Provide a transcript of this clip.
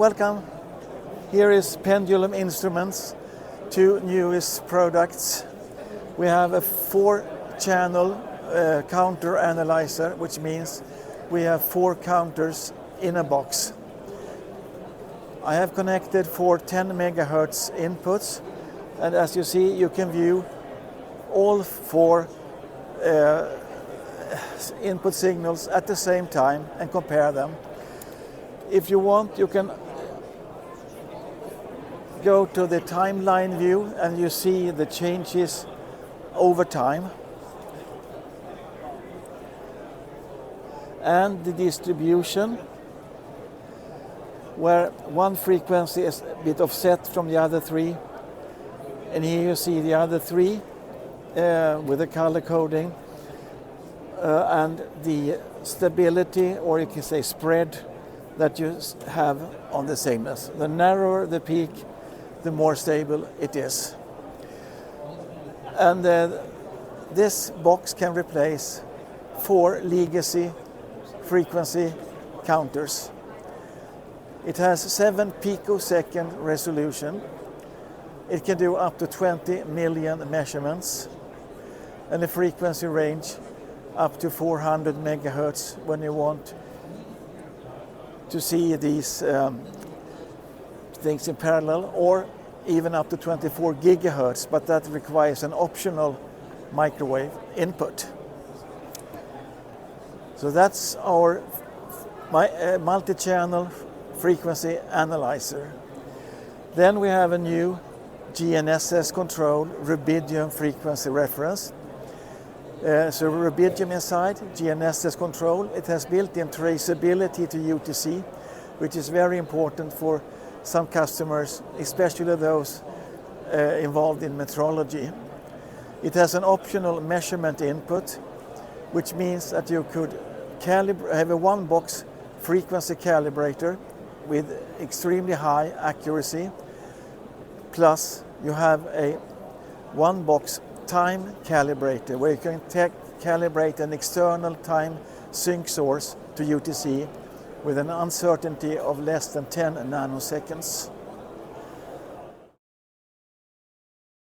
Welcome. Here is Pendulum Instruments, two newest products. We have a 4-channel counter analyzer, which means we have 4 counters in a box. I have connected 4 10 megahertz inputs, and as you see, you can view all 4 input signals at the same time and compare them. If you want, you can go to the timeline view and you see the changes over time and the distribution, where one frequency is a bit offset from the other 3, and here you see the other 3 with the color coding and the stability, or you can say spread, that you have on the signals. The narrower the peak, the more stable it is. And this box can replace 4 legacy frequency counters. It has 7 picosecond resolution. It can do up to 20 million measurements, and a frequency range up to 400 megahertz when you want to see these things in parallel, or even up to 24 gigahertz, but that requires an optional microwave input. So that's our multi-channel frequency analyzer. Then we have a new GNSS-controlled rubidium frequency reference. So rubidium inside, GNSS-controlled. It has built-in traceability to UTC, which is very important for some customers, especially those involved in metrology. It has an optional measurement input, which means that you could have a one-box frequency calibrator with extremely high accuracy, plus you have a one-box time calibrator where you can calibrate an external time sync source to UTC with an uncertainty of less than 10 nanoseconds.